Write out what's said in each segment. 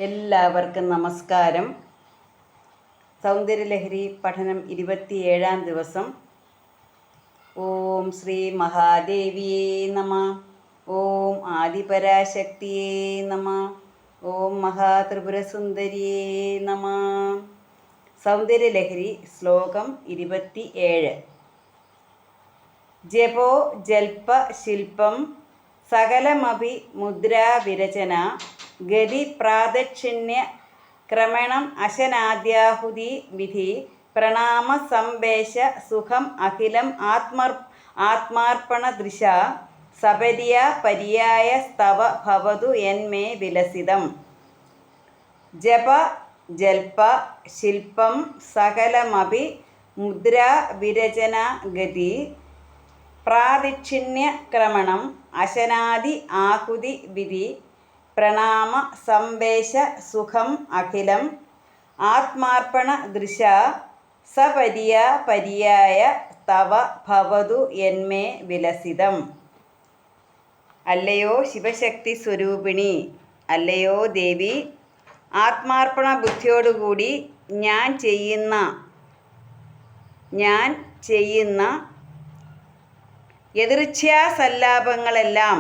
എല്ലാവർക്കും നമസ്കാരം. സൗന്ദര്യലഹരി പഠനം 27-ാം ദിവസം. ഓം ശ്രീ മഹാദേവിയേ നമ. ഓം ആദിപരാശക്തിയേ നമ. ഓം മഹാത്രിപുരസുന്ദരിയേ നമ. സൗന്ദര്യലഹരി ശ്ലോകം 27. ജപോ ജൽപ ശില്പം സകലമഭി മുദ്രാവിരചന ഗതി പ്രാദക്ഷിണ്യ ക്രമണം അശനാദ്യാഹുതി വിധി പ്രണാമ സംവേശ സുഖം അഖിലം ആത്മാർപ്പണദൃശ സപര്യ പര്യായ സ്തവ ഭവതു യന്മേ വിലസിതം. ജപ ജൽപ ശില്പം സകലമഭി മുദ്രാവിരചന ഗതി പ്രാദക്ഷിണ്യ ക്രമണം അശനാദി ആഹുതി വിധി പ്രണാമ സംവേശ സുഖം അഖിലം ആത്മാർപ്പണദൃശ സപര്യ പര്യായ തവ ഭവതു യന്മേ വിലസിതം. അല്ലയോ ശിവശക്തി സ്വരൂപിണി, അല്ലയോ ദേവി, ആത്മാർപ്പണ ബുദ്ധിയോടുകൂടി ഞാൻ ചെയ്യുന്ന യദൃച്ഛ്യാസല്ലാപങ്ങളെല്ലാം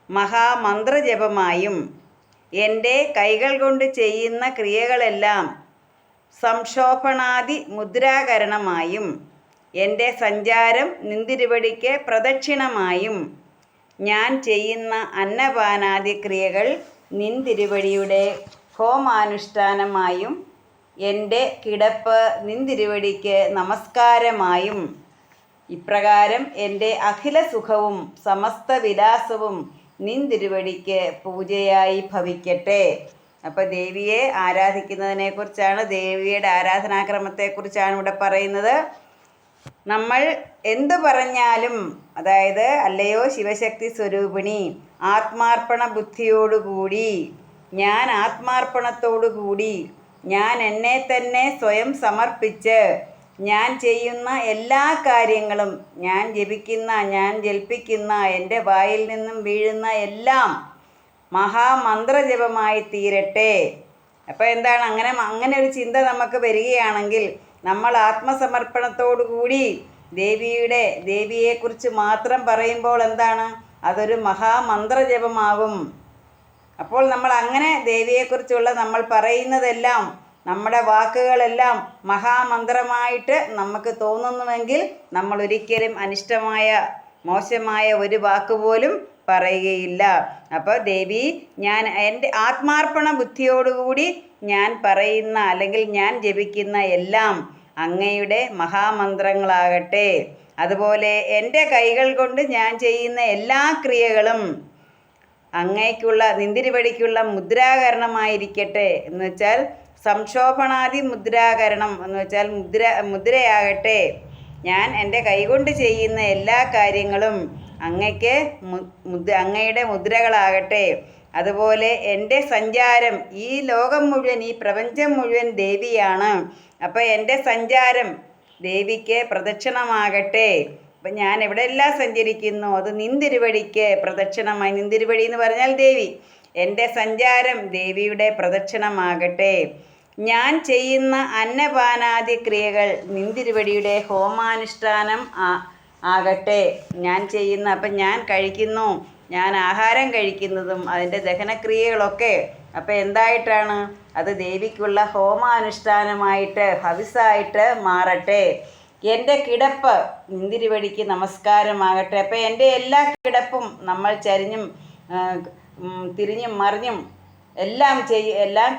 മഹാമന്ത്രജപമായും എൻ്റെ കൈകൾ കൊണ്ട് ചെയ്യുന്ന ക്രിയകളെല്ലാം സംക്ഷോഭണാദി മുദ്രാകരണമായും എൻ്റെ സഞ്ചാരം നിന്തിരുവടിക്ക് പ്രദക്ഷിണമായും ഞാൻ ചെയ്യുന്ന അന്നപാനാദി ക്രിയകൾ നിന്തിരുവടിയുടെ ഹോമാനുഷ്ഠാനമായും എൻ്റെ കിടപ്പ് നിന്തിരുവടിക്ക് നമസ്കാരമായും ഇപ്രകാരം എൻ്റെ അഖില സുഖവും സമസ്ത വിലാസവും നിന്തിരുവടിക്ക് പൂജയായി ഭവിക്കട്ടെ. അപ്പോൾ ദേവിയെ ആരാധിക്കുന്നതിനെക്കുറിച്ചാണ്, ദേവിയുടെ ആരാധനാക്രമത്തെക്കുറിച്ചാണ് ഇവിടെ പറയുന്നത്. നമ്മൾ എന്തു പറഞ്ഞാലും, അതായത് അല്ലയോ ശിവശക്തി സ്വരൂപിണി, ആത്മാർപ്പണ ബുദ്ധിയോടുകൂടി, ഞാൻ ആത്മാർപ്പണത്തോടുകൂടി ഞാൻ എന്നെ തന്നെ സ്വയം സമർപ്പിച്ച് ഞാൻ ചെയ്യുന്ന എല്ലാ കാര്യങ്ങളും, ഞാൻ ജപിക്കുന്ന, ഞാൻ ജൽപ്പിക്കുന്ന, എൻ്റെ വായിൽ നിന്നും വീഴുന്ന എല്ലാം മഹാമന്ത്രജപമായി തീരട്ടെ. അപ്പോൾ എന്താണ്, അങ്ങനെ ഒരു ചിന്ത നമുക്ക് വരികയാണെങ്കിൽ നമ്മൾ ആത്മസമർപ്പണത്തോടുകൂടി ദേവിയെക്കുറിച്ച് മാത്രം പറയുമ്പോൾ എന്താണ്, അതൊരു മഹാമന്ത്രജപമാകും. അപ്പോൾ നമ്മൾ അങ്ങനെ ദേവിയെക്കുറിച്ചുള്ള നമ്മൾ പറയുന്നതെല്ലാം, നമ്മുടെ വാക്കുകളെല്ലാം മഹാമന്ത്രമായിട്ട് നമുക്ക് തോന്നുന്നുവെങ്കിൽ നമ്മൾ ഒരിക്കലും അനിഷ്ടമായ മോശമായ ഒരു വാക്കുപോലും പറയുകയില്ല. അപ്പോൾ ദേവി, ഞാൻ എൻ്റെ ആത്മാർപ്പണ ബുദ്ധിയോടുകൂടി ഞാൻ പറയുന്ന അല്ലെങ്കിൽ ഞാൻ ജപിക്കുന്ന എല്ലാം അങ്ങയുടെ മഹാമന്ത്രങ്ങളാകട്ടെ. അതുപോലെ എൻ്റെ കൈകൾ കൊണ്ട് ഞാൻ ചെയ്യുന്ന എല്ലാ ക്രിയകളും അങ്ങയ്ക്കുള്ള നിന്തിരുവടിക്കുള്ള മുദ്രാകരണമായിരിക്കട്ടെ. എന്ന് വെച്ചാൽ സംക്ഷോഭണാദി മുദ്രാകരണം എന്ന് വെച്ചാൽ മുദ്രയാകട്ടെ. ഞാൻ എൻ്റെ കൈകൊണ്ട് ചെയ്യുന്ന എല്ലാ കാര്യങ്ങളും അങ്ങയുടെ മുദ്രകളാകട്ടെ. അതുപോലെ എൻ്റെ സഞ്ചാരം, ഈ ലോകം മുഴുവൻ, ഈ പ്രപഞ്ചം മുഴുവൻ ദേവിയാണ്. അപ്പോൾ എൻ്റെ സഞ്ചാരം ദേവിക്ക് പ്രദക്ഷിണമാകട്ടെ. അപ്പം ഞാൻ എവിടെയെല്ലാം സഞ്ചരിക്കുന്നു അത് നിന്തിരുവടിക്ക് പ്രദക്ഷിണമായി. നിന്തിരുവടി എന്ന് പറഞ്ഞാൽ ദേവി. എൻ്റെ സഞ്ചാരം ദേവിയുടെ പ്രദക്ഷിണമാകട്ടെ. ഞാൻ ചെയ്യുന്ന അന്നപാനാദി ക്രിയകൾ നിന്തിരുവടിയുടെ ഹോമാനുഷ്ഠാനം ആകട്ടെ. അപ്പം ഞാൻ കഴിക്കുന്നു, ഞാൻ ആഹാരം കഴിക്കുന്നതും അതിൻ്റെ ദഹനക്രിയകളൊക്കെ അപ്പോൾ എന്തായിട്ടാണ്, അത് ദേവിക്കുള്ള ഹോമാനുഷ്ഠാനമായിട്ട് ഹവിസായിട്ട് മാറട്ടെ. എൻ്റെ കിടപ്പ് നിന്തിരുവടിക്ക് നമസ്കാരമാകട്ടെ. അപ്പോൾ എൻ്റെ എല്ലാ കിടപ്പും നമ്മൾ ചരിഞ്ഞും തിരിഞ്ഞും മറിഞ്ഞും എല്ലാം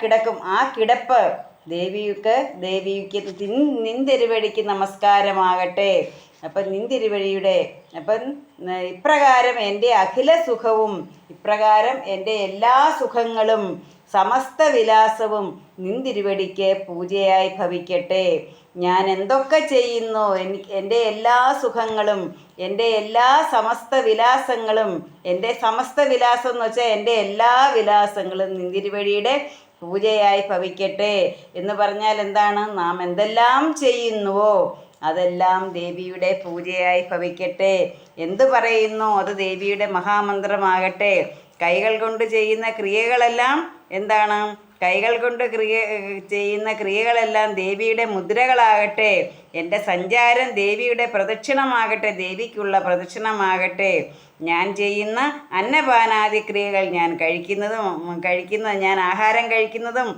കിടക്കും. ആ കിടപ്പ് ദേവിക്ക് നിന്തിരുവടിക്ക് നമസ്കാരമാകട്ടെ. അപ്പം നിന്തിരുവടിയുടെ ഇപ്രകാരം എൻ്റെ അഖില സുഖവും, ഇപ്രകാരം എൻ്റെ എല്ലാ സുഖങ്ങളും സമസ്ത വിലാസവും നിന്തിരുവടിക്ക് പൂജയായി ഭവിക്കട്ടെ. ഞാൻ എന്തൊക്കെ ചെയ്യുന്നു, എൻ്റെ എല്ലാ സുഖങ്ങളും, എൻ്റെ എല്ലാ സമസ്ത വിലാസങ്ങളും, എൻ്റെ സമസ്ത വിലാസം എന്ന് വെച്ചാൽ എൻ്റെ എല്ലാ വിലാസങ്ങളും നിന്തിരുവടിയുടെ പൂജയായി ഭവിക്കട്ടെ. എന്ന് പറഞ്ഞാൽ എന്താണ്, നാം എന്തെല്ലാം ചെയ്യുന്നുവോ അതെല്ലാം ദേവിയുടെ പൂജയായി ഭവിക്കട്ടെ. എന്തു പറയുന്നു അത് ദേവിയുടെ മഹാമന്ത്രമാകട്ടെ. കൈകൾ കൊണ്ട് ചെയ്യുന്ന ക്രിയകളെല്ലാം എന്താണ്? കൈകൾ കൊണ്ട് ചെയ്യുന്ന ക്രിയകളെല്ലാം ദേവിയുടെ മുദ്രകളാകട്ടെ. എൻ്റെ സഞ്ചാരം ദേവിയുടെ പ്രദക്ഷിണമാകട്ടെ, ദേവിക്കുള്ള പ്രദക്ഷിണമാകട്ടെ. ഞാൻ ചെയ്യുന്ന അന്നപാനാദി ക്രിയകൾ, ഞാൻ ഞാൻ ആഹാരം കഴിക്കുന്നതും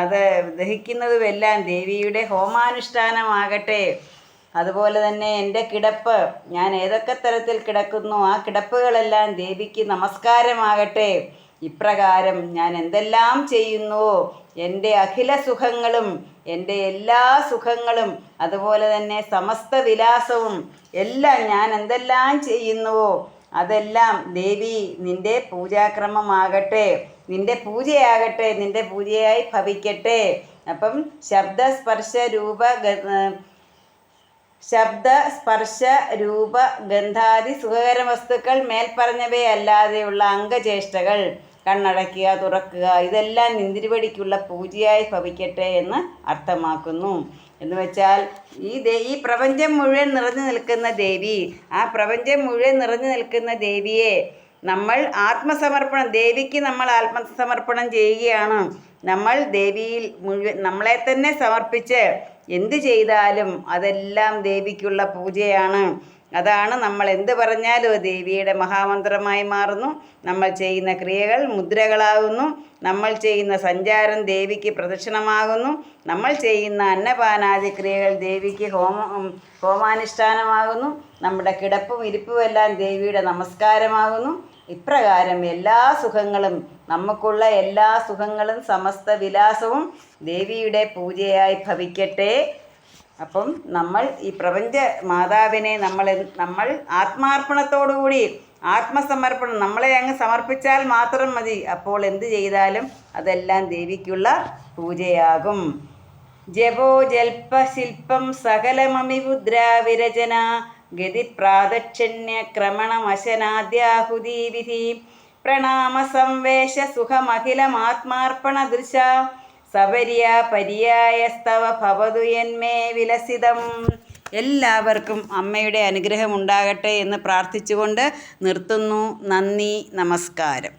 അത് ദഹിക്കുന്നതുമെല്ലാം ദേവിയുടെ ഹോമാനുഷ്ഠാനമാകട്ടെ. അതുപോലെ തന്നെ എൻ്റെ കിടപ്പ്, ഞാൻ ഏതൊക്കെ തരത്തിൽ കിടക്കുന്നു ആ കിടപ്പുകളെല്ലാം ദേവിക്ക് നമസ്കാരമാകട്ടെ. ഇപ്രകാരം ഞാൻ എന്തെല്ലാം ചെയ്യുന്നുവോ എൻ്റെ അഖില സുഖങ്ങളും, എൻ്റെ എല്ലാ സുഖങ്ങളും, അതുപോലെ തന്നെ സമസ്ത വിലാസവും എല്ലാം ഞാൻ എന്തെല്ലാം ചെയ്യുന്നുവോ അതെല്ലാം ദേവി നിൻ്റെ പൂജാക്രമമാകട്ടെ, നിൻ്റെ പൂജയാകട്ടെ, നിൻ്റെ പൂജയായി ഭവിക്കട്ടെ. അപ്പം ശബ്ദ സ്പർശ രൂപ ഗന്ധാദി സുഖകര വസ്തുക്കൾ മേൽപ്പറഞ്ഞവയല്ലാതെയുള്ള അംഗചേഷ്ടകൾ, കണ്ണടയ്ക്കുക, തുറക്കുക, ഇതെല്ലാം നിന്തിരുവടിക്കുള്ള പൂജയായി ഭവിക്കട്ടെ എന്ന് അർത്ഥമാക്കുന്നു. എന്ന് വെച്ചാൽ ഈ പ്രപഞ്ചം മുഴുവൻ നിറഞ്ഞു നിൽക്കുന്ന ദേവി, ആ പ്രപഞ്ചം മുഴുവൻ നിറഞ്ഞു നിൽക്കുന്ന ദേവിയെ നമ്മൾ ദേവിക്ക് നമ്മൾ ആത്മസമർപ്പണം ചെയ്യുകയാണ്. നമ്മൾ ദേവിയിൽ മുഴുവൻ നമ്മളെ തന്നെ സമർപ്പിച്ച് എന്ത് ചെയ്താലും അതെല്ലാം ദേവിക്കുള്ള പൂജയാണ്. അതാണ് നമ്മൾ എന്ത് പറഞ്ഞാലും ദേവിയുടെ മഹാമന്ത്രമായി മാറുന്നു. നമ്മൾ ചെയ്യുന്ന ക്രിയകൾ മുദ്രകളാകുന്നു. നമ്മൾ ചെയ്യുന്ന സഞ്ചാരം ദേവിക്ക് പ്രദക്ഷിണമാകുന്നു. നമ്മൾ ചെയ്യുന്ന അന്നപാനാദി ക്രിയകൾ ദേവിക്ക് ഹോമാനുഷ്ഠാനമാകുന്നു. നമ്മുടെ കിടപ്പും ഇരിപ്പും എല്ലാം ദേവിയുടെ നമസ്കാരമാകുന്നു. ഇപ്രകാരം എല്ലാ സുഖങ്ങളും, നമുക്കുള്ള എല്ലാ സുഖങ്ങളും സമസ്ത വിലാസവും ദേവിയുടെ പൂജയായി ഭവിക്കട്ടെ. അപ്പം നമ്മൾ ഈ പ്രപഞ്ച മാതാവിനെ നമ്മൾ ആത്മാർപ്പണത്തോടുകൂടി ആത്മസമർപ്പണം, നമ്മളെ അങ്ങ് സമർപ്പിച്ചാൽ മാത്രം മതി. അപ്പോൾ എന്ത് ചെയ്താലും അതെല്ലാം ദേവിക്കുള്ള പൂജയാകും. ജപോ ജൽപ ശില്പം സകലമമിമുദ്രാവിരചന ഗതി പ്രാദക്ഷണ്യ ക്രമണമശനാദ്യാഹുതി വിധി പ്രണാമ സംവേശ സുഖമഖിലമാത്മാർപ്പണ ദൃശ സപര്യ പര്യായസ്തവ ഭവതു യന്മേ വിലസിതം. എല്ലാവർക്കും അമ്മയുടെ അനുഗ്രഹം ഉണ്ടാകട്ടെ എന്ന് പ്രാർത്ഥിച്ചുകൊണ്ട് നിർത്തുന്നു. നന്ദി, നമസ്കാരം.